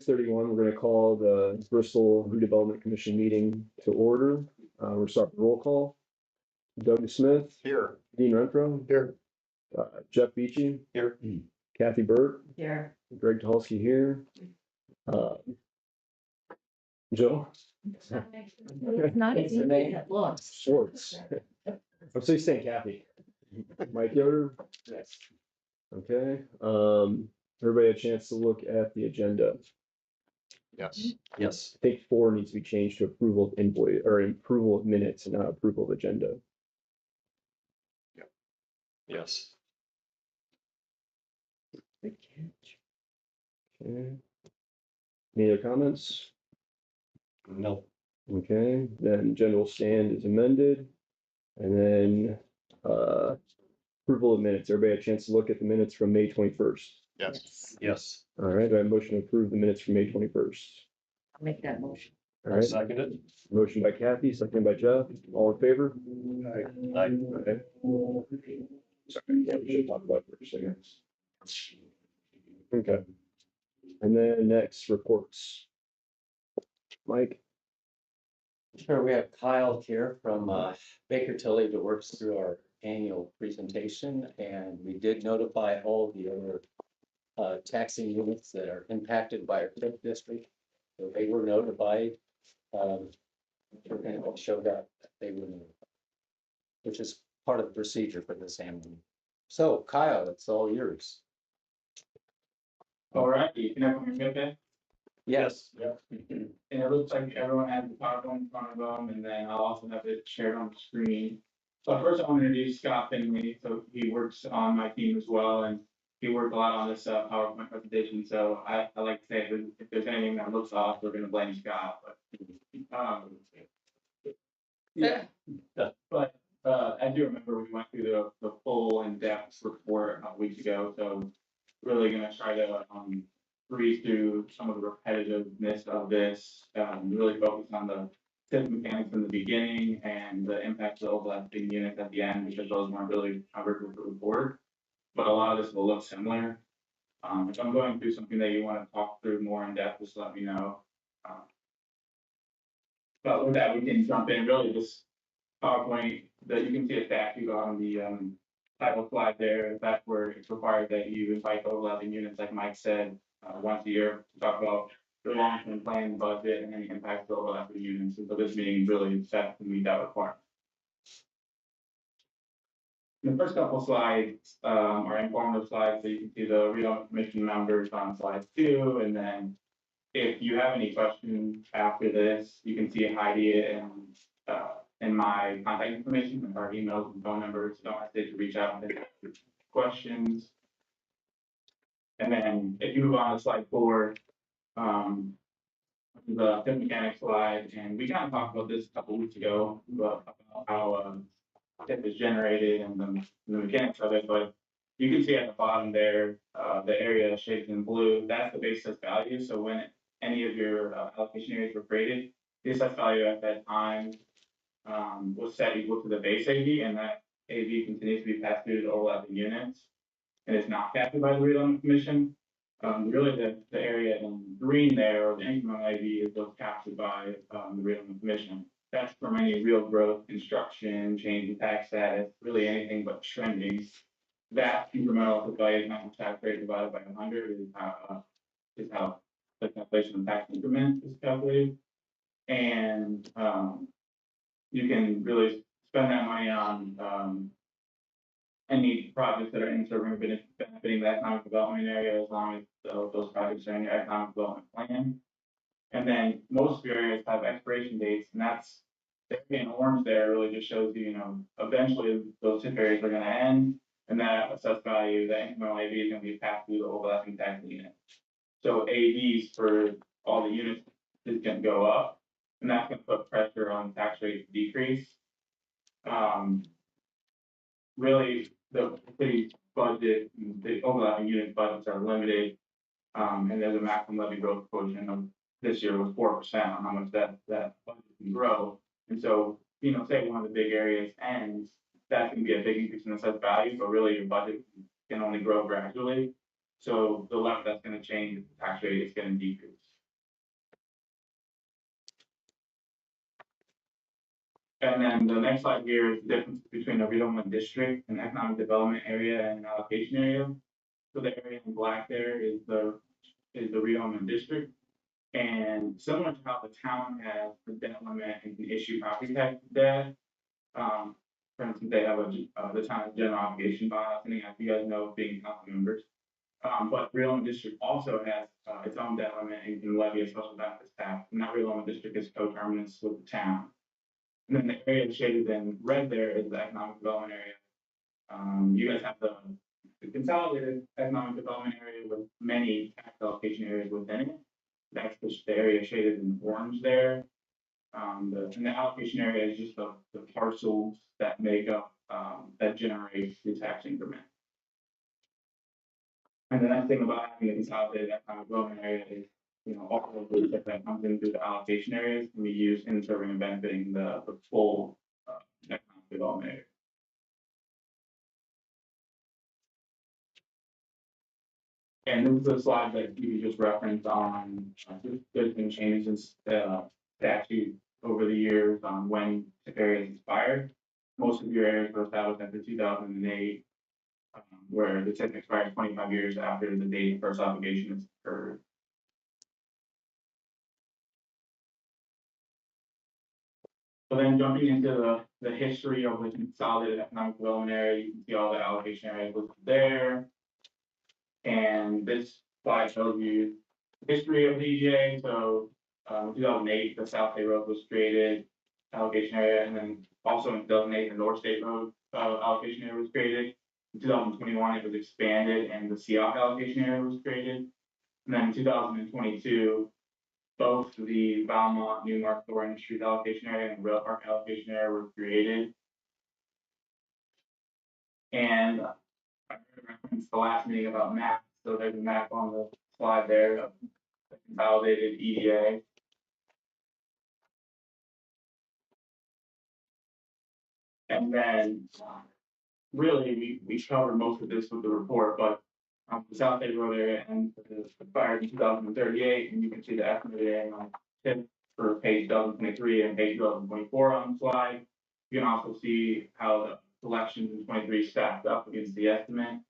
31, we're going to call the Bristol Redevelopment Commission meeting to order. We'll start the roll call. Doug Smith. Here. Dean Renfro. Here. Jeff Beachy. Here. Kathy Burt. Here. Greg Tulsky here. Joe. It's not as easy as it looks. Schwartz. I'm so saying Kathy. Mike Yoder. Yes. Okay. Everybody had a chance to look at the agenda. Yes. Yes. I think 4 needs to be changed to approval of invoice or approval of minutes and not approval of agenda. Yes. Good catch. Okay. Any other comments? No. Okay, then general stand is amended. And then approval of minutes. Everybody had a chance to look at the minutes from May 21st. Yes. Yes. All right, I have a motion to approve the minutes from May 21st. I'll make that motion. All right, Second it. motion by Kathy, seconded by Jeff. All in favor? Aye. Okay. Sorry, yeah, we should talk about it for a second. Okay. And then next, reports. Mike? Sure, we have Kyle here from Baker Tilly that works through our annual presentation, and we did notify all the other taxing units that are impacted by our TIF district. So they were notified. We're going to show that they were notified, which is part of the procedure for this annual. So Kyle, it's all yours. All right, you can have me okay? Yes. Yeah. And it looks like everyone has the PowerPoint in front of them, and then I'll also have it shared on the screen. So first I want to introduce Scott Finley. So he works on my team as well, and he worked a lot on this PowerPoint presentation. So I like to say if there's anything that looks off, we're going to blame Scott. But as you remember, we went through the full in-depth report a week ago. So really going to try to breeze through some of the repetitiveness of this, really focus on the TIF mechanics in the beginning and the impact of the overlapping units at the end, because those weren't really covered with the report. But a lot of this will look similar. If I'm going through something that you want to talk through more in depth, just let me know. But with that, we can jump in. Really, this PowerPoint that you can see a statute on the title slide there. That's where it's required that you invite overlapping units, like Mike said, once a year to talk about the long-term plan, budget, and any impacts to overlapping units. And so this meeting really set to meet that requirement. The first couple slides are informative slides, so you can see the redevelopment commission members on slide 2, and then if you have any questions after this, you can see Heidi and my contact information, our emails and phone numbers. So don't hesitate to reach out with any questions. And then if you move on to slide 4, the TIF mechanics slide, and we kind of talked about this a couple weeks ago about how TIF is generated and the mechanics of it, but you can see at the bottom there, the area shaded in blue, that's the base assessed value. So when any of your allocation areas were created, the assessed value at that time was set equal to the base AV, and that AV continues to be passed through the overlapping units and is not captured by the redevelopment commission. Really the area in green there, or the incremental AV, is what's captured by the redevelopment commission. That's from any real growth, construction, change in tax status, really anything but trending. That incremental value of tax rate divided by 100 is how the calculation of tax increment is calculated. And you can really spend that money on any projects that are in serving benefiting the economic development area, as long as those projects are in your economic development plan. And then most of your areas have expiration dates, and that's in orange there really just shows you, eventually those TIF areas are going to end, and that assessed value, that incremental AV is going to be passed through the overlapping tax unit. So AVs for all the units is going to go up, and that's going to put pressure on tax rate to decrease. Really, the city budget, the overlapping unit budgets are limited, and there's a maximum levy growth quotient of this year was 4% on how much that budget can grow. And so, say one of the big areas ends, that can be a big increase in assessed value, but really your budget can only grow gradually. So the left that's going to change, the tax rate is going to decrease. And then the next slide here is the difference between the redevelopment district and economic development area and allocation area. So the area in black there is the redevelopment district. And similar to how the town has the debt limit and can issue property tax debt, for instance, they have the town's general obligation bond, something as you guys know, being council members. But redevelopment district also has its own debt limit and can levy a special benefits tax. And that redevelopment district is coterminous with the town. And then the area shaded in red there is the economic development area. You guys have the consolidated economic development area with many tax allocation areas within it. That's the area shaded in orange there. And the allocation area is just the parcels that make up, that generate the tax increment. And the nice thing about having a consolidated economic development area is, all of the stuff that comes in through the allocation areas can be used in serving and benefiting the full economic development area. And this is a slide that you just referenced on, there's been changes in statute over the years on when areas expired. Most of your areas were established after 2008, where the TIF expires 25 years after the date of first obligation is occurred. So then jumping into the history of the consolidated economic development area, you can see all the allocation areas listed there. And this slide shows you the history of the EGA. So in 2008, the South State Road was created, allocation area, and then also in 2008, the North State Road allocation area was created. In 2021, it was expanded and the Seahawk allocation area was created. And then in 2022, both the Valmont, Newmark, Thornton Street allocation area and Rail Park allocation area were created. And I referenced the last meeting about maps. So there's a map on the slide there of the consolidated EDA. And then really we covered most of this with the report, but the South Bay Road area and expired in 2038, and you can see the estimated annual TIF for page 2023 and page 2024 on the slide. You can also see how the collections in 23 stacked up against the estimate.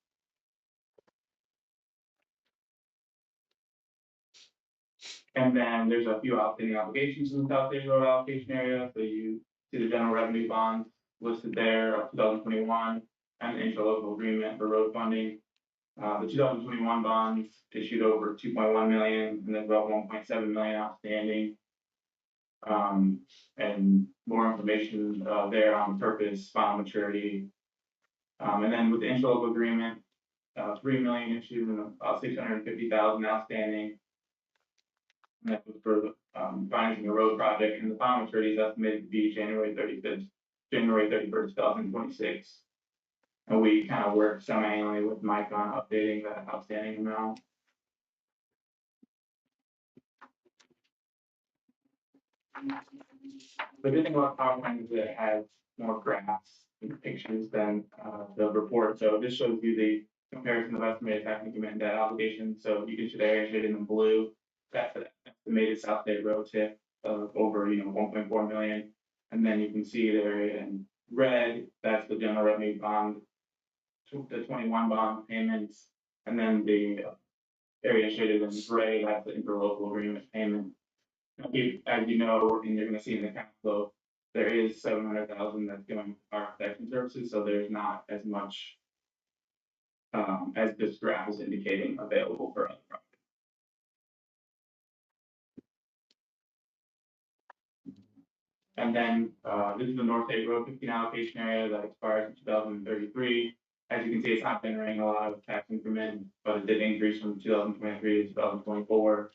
And then there's a few outstanding obligations in the South Bay Road allocation area. So you see the general revenue bonds listed there of 2021 and the interlocal agreement for road funding. The 2021 bonds issued over 2.1 million, and there's about 1.7 million outstanding. And more information there on purpose, final maturity. And then with the interlocal agreement, 3 million issued and about 650,000 outstanding. And that was for financing a road project, and the final maturity is estimated to be January 31st, 2026. And we kind of work semi-annually with Mike on updating that outstanding amount. The good thing about PowerPoint is that it has more graphs and pictures than the report. So this shows you the comparison of estimated tax increment and debt obligations. So you can see the area shaded in blue. That's the estimated South State Road TIF of over 1.4 million. And then you can see the area in red, that's the general revenue bond, the 21 bond payments, and then the area shaded in gray, that's the interlocal agreement payment. As you know, and you're going to see in the cash flow, there is 700,000 that's going to our protection services, so there's not as much as this graph is indicating available for other projects. And then this is the North State Road 15 allocation area that expires in 2033. As you can see, it's not generating a lot of tax increment, but it did increase from 2023 to 2024.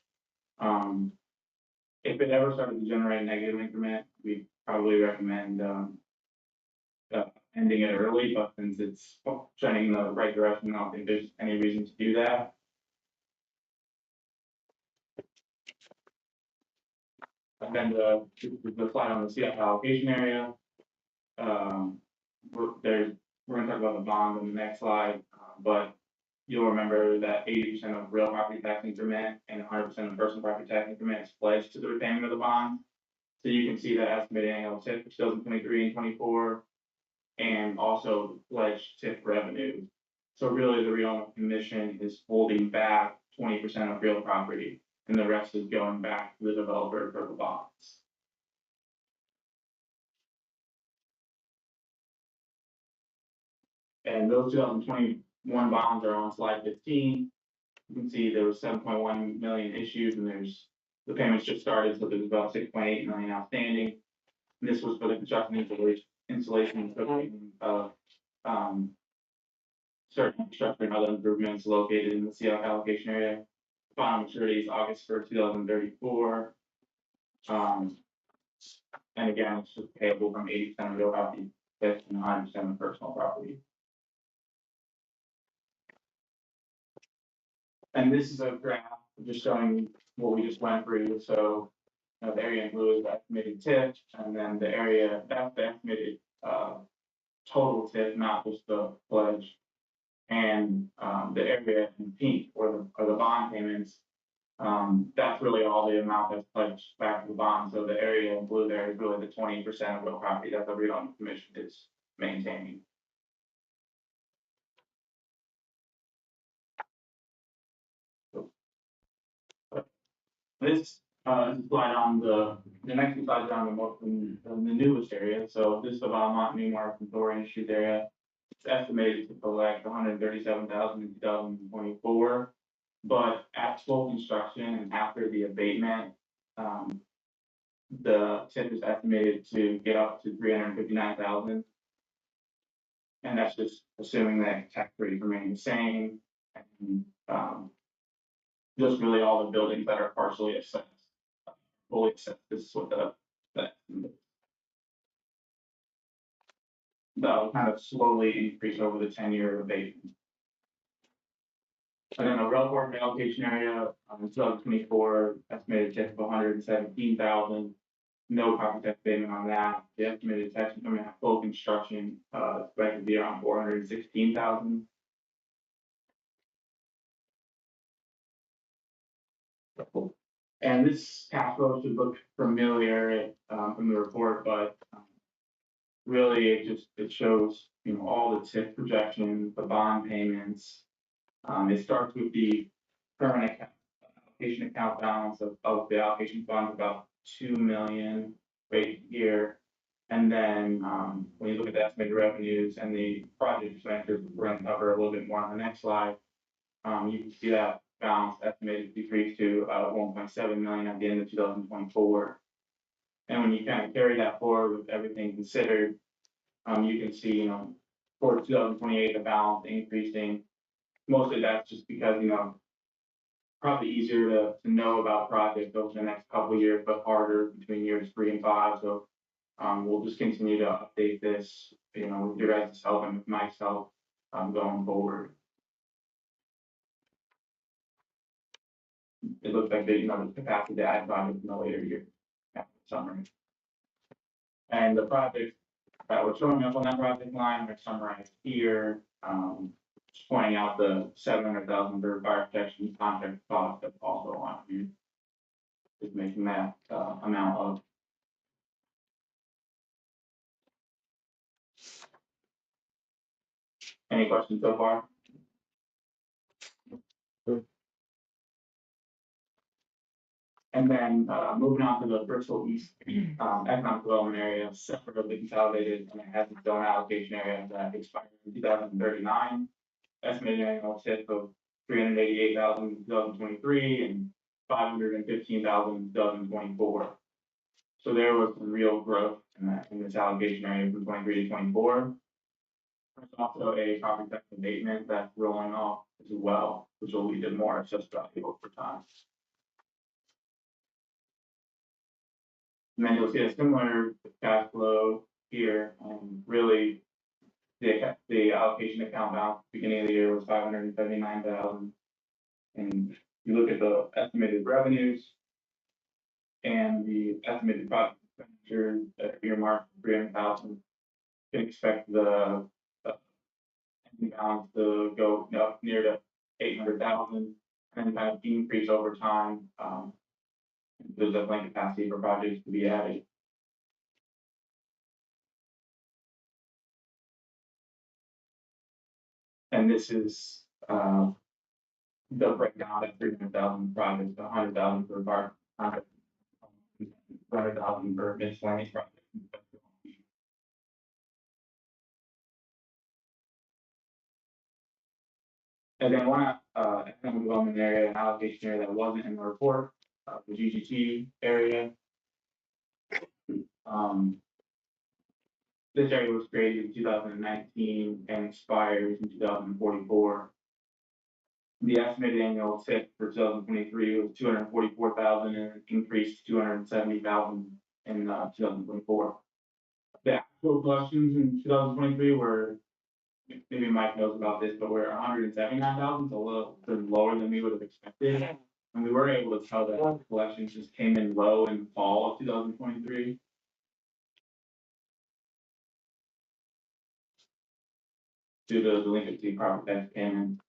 If it ever started to generate a negative increment, we probably recommend ending it early, but since it's trending in the right direction, I don't think there's any reason to do that. And then the slide on the CF allocation area. We're going to talk about the bond on the next slide, but you'll remember that 80% of real property tax increment and 100% of personal property tax increment is pledged to the repayment of the bond. So you can see the estimated annual TIF for 2023 and 24, and also pledged TIF revenue. So really, the redevelopment commission is holding back 20% of real property, and the rest is going back to the developer for the bonds. And those 2021 bonds are on slide 15. You can see there was 7.1 million issued, and the payments just started, so there's about 6.8 million outstanding. And this was for the construction installation and cooking of certain infrastructure and other improvements located in the CF allocation area. Final maturity is August 1st, 2034. And again, it's just payable from 80% of real property, 50% and 100% of personal property. And this is a graph just showing what we just went through. So the area in blue is the estimated TIF, and then the area, that's the estimated total TIF, not just the pledge. And the area in pink, or the bond payments, that's really all the amount that's pledged back to the bond. So the area in blue there is really the 20% of real property that the redevelopment commission is maintaining. This slide on the next two slides are on the newest area. So this is the Valmont, Newmark, and Thor Industries area. It's estimated to collect 137,000 in 2024, but at full construction and after the abatement, the TIF is estimated to get up to 359,000. And that's just assuming that tax rates remain the same, and just really all the buildings that are partially assessed, fully assessed. This is what that will kind of slowly increase over the 10-year abatement. And then the rail park allocation area, in 2024, estimated TIF of 117,000. No property tax payment on that. The estimated tax income at full construction expected to be around 416,000. And this cash flow should look familiar from the report, but really it shows all the TIF projections, the bond payments. It starts with the current allocation account balance of the allocation fund, about 2 million right here. And then when you look at the estimated revenues and the project expenditures, we're going to cover a little bit more on the next slide. You can see that balance estimated to decrease to 1.7 million at the end of 2024. And when you kind of carry that forward with everything considered, you can see, for 2028, the balance increasing. Mostly that's just because, probably easier to know about projects over the next couple of years, but harder between years 3 and 5. So we'll just continue to update this, with your guys' help and with Mike's help going forward. It looks like they, the capacity to add projects in the later year after the summary. And the projects that we're showing up on that project line are summarized here. Just pointing out the 700,000 for fire protection contract cost that's also on here. Just making that amount of. Any questions so far? And then moving on to the Bristol East economic development area, separate of the consolidated, and it has its own allocation area that expires in 2039. Estimated annual TIF of 388,000 in 2023 and 515,000 in 2024. So there was some real growth in this allocation area from 23 to 24. There's also a property tax abatement that's rolling off as well, which will lead to more assessed value over time. And then you'll see a similar cash flow here, and really the allocation account balance at the beginning of the year was 579,000. And you look at the estimated revenues and the estimated project expenditures that are earmarked for 300,000. You can expect the ending balance to go up near to 800,000 and kind of increase over time. There's definitely capacity for projects to be added And this is, the breakdown at 300,000 projects, 100,000 for bar, 100,000 for miscellaneous projects. And then one, economic development area, an allocation area that wasn't in the report, the GGT area. This area was created in 2019 and expires in 2044. The estimated annual TIP for 2023 was 244,000 and increased to 270,000 in 2024. The actual collections in 2023 were, maybe Mike knows about this, but we're 179,000, so a little bit lower than we would have expected. And we were able to tell that the collections just came in low in the fall of 2023. Due to delinquency property tax payments.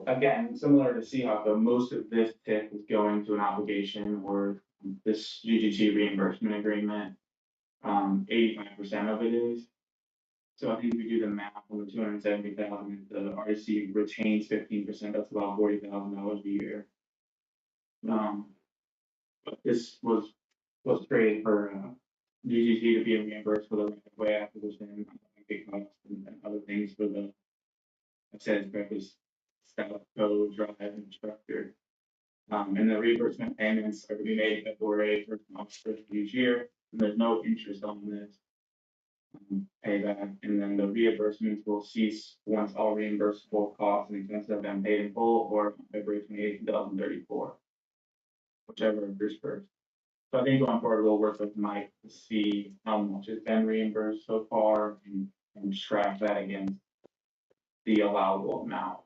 Again, similar to Seahawk, though, most of this TIP is going to an obligation or this GGT reimbursement agreement. 85% of it is. So I think if we do the math on the 270,000, the RDC retains 15%, that's about $40,000 a year. But this was created for GGT to be reimbursed for the right of way acquisition, costs and other things for the said purpose, style, code, drive, and structure. And the reimbursement payments are to be made February 1st of each year, and there's no interest on this payback. And then the reimbursements will cease once all reimbursable costs and expenses have been paid in full, or February 28th, 2034, whichever occurs first. So I think going forward, we'll work with Mike to see how much has been reimbursed so far and track that against the allowable amount.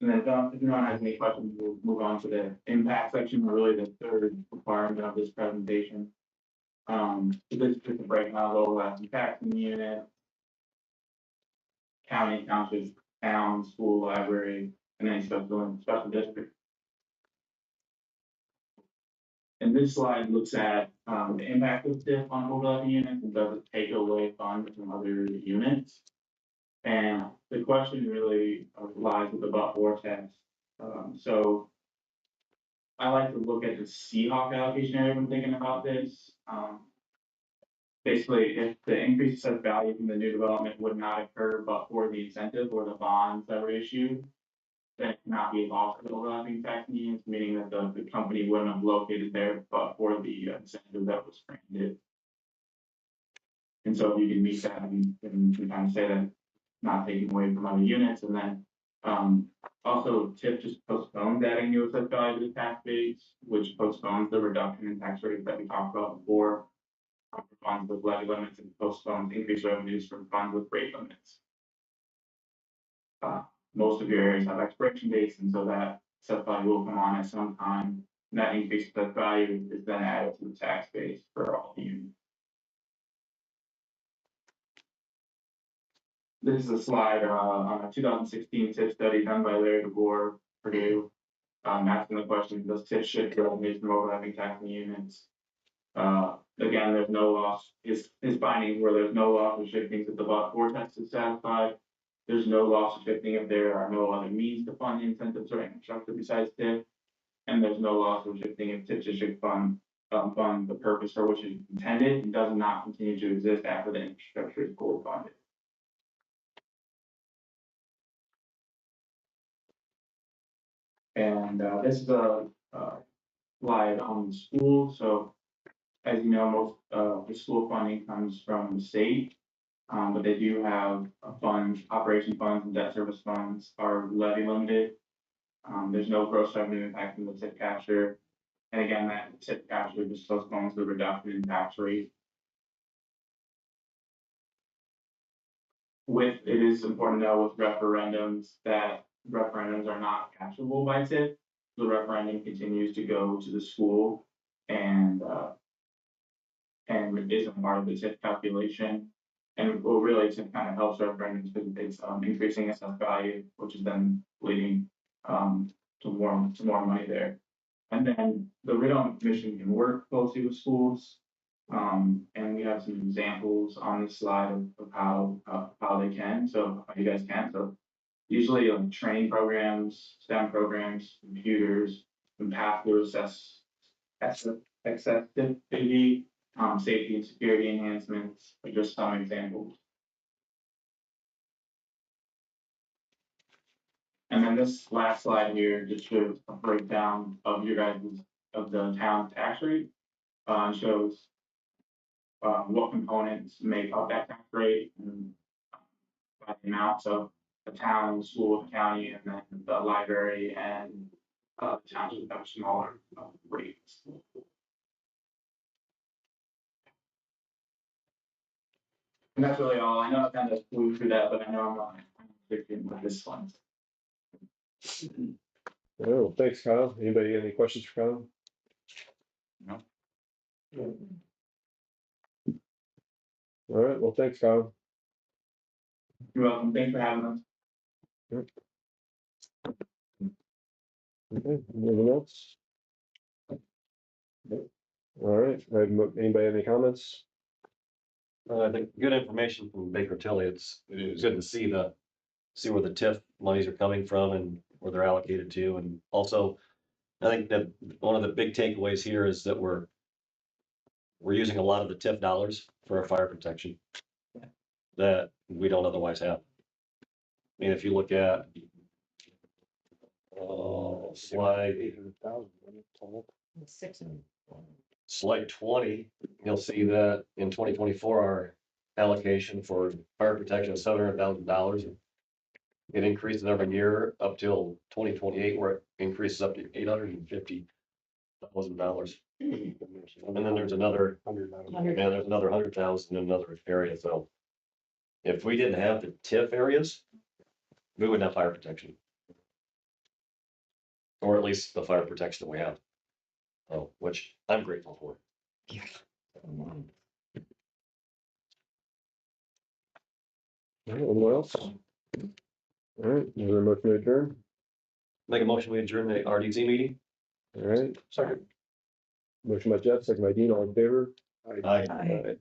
And then if no one has any questions, we'll move on to the impact section, really the third requirement of this presentation. So this is just a breakdown of overlapping taxing unit, county, township, town, school, library, and then special district. And this slide looks at the impact of TIF on overlapping units and does it take away funds from other units. And the question really lies with the but-for test. So I like to look at the Seahawk allocation area when thinking about this. Basically, if the increase in assessed value from the new development would not occur but for the incentive or the bonds that were issued, then it cannot be a loss of overlapping tax units, meaning that the company wouldn't have located there but for the incentive that was granted. And so if you can meet that and kind of say that not taking away from other units, and then also TIP just postpones adding new assessed value to the tax base, which postpones the reduction in tax rates that we talked about before. Funds with levy limits and postpones increased revenues from funds with rate limits. Most of your areas have expiration dates, and so that assessed value will come on at some time. And that increased assessed value is then added to the tax base for all the units. This is a slide on a 2016 TIF study done by Larry DeBoer, Purdue, asking the question, does TIF shift revenues from overlapping taxing units? Again, there's no loss. His findings were there's no loss of shifting if the but-for test is satisfied. There's no loss of shifting if there are no other means to fund the incentives or infrastructure besides TIF. And there's no loss of shifting if TIF should fund the purpose for which it is intended and does not continue to exist after the infrastructure is fully funded. And this is a slide on the school. So as you know, most of the school funding comes from the state, but they do have funds, operation funds and debt service funds are levy limited. There's no gross revenue impact from the TIP capture. And again, that TIP capture just postpones the reduction in tax rate. It is important to know with referendums that referendums are not capturable by TIP. The referendum continues to go to the school and it isn't part of the TIP calculation. And will really TIP kind of helps referendums because it's increasing assessed value, which is then leading some more money there. And then the redevelopment commission can work closely with schools. And we have some examples on this slide of how they can, so how you guys can, so. Usually training programs, STEM programs, computers, and pathway accessibility, safety and security enhancements, are just some examples. And then this last slide here just shows a breakdown of your guys' of the town tax rate. Shows what components make up that tax rate and by the amount. So the town, the school, the county, and then the library and the township have smaller rates. And that's really all. I know I kind of flew through that, but I know I'm not predicting with this one. Oh, thanks, Kyle. Anybody got any questions for Kyle? No. All right, well, thanks, Kyle. You're welcome. Thanks for having us. Okay, anything else? All right, anybody have any comments? I think good information from Baker Tilly. It was good to see where the TIF monies are coming from and where they're allocated to. And also, I think that one of the big takeaways here is that we're using a lot of the TIF dollars for our fire protection that we don't otherwise have. I mean, if you look at slide 20, you'll see that in 2024, our allocation for fire protection is $700,000. It increases every year up till 2028, where it increases up to $850,000. And then there's another, there's another 100,000 in another area. So if we didn't have the TIF areas, we wouldn't have fire protection. Or at least the fire protection that we have. Which I'm grateful for. All right, anyone else? All right, is there a motion to adjourn? Make a motion, we adjourn the RDC meeting. All right, Second. motion by Jeff, second by Dean, all in favor? Aye. Aye.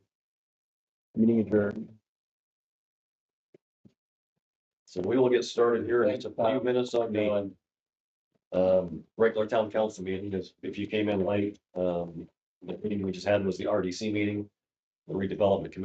Meeting adjourned. So we will get started here in just a few minutes on the regular town council meeting. If you came in late, the meeting we just had was the RDC meeting, the redevelopment committee.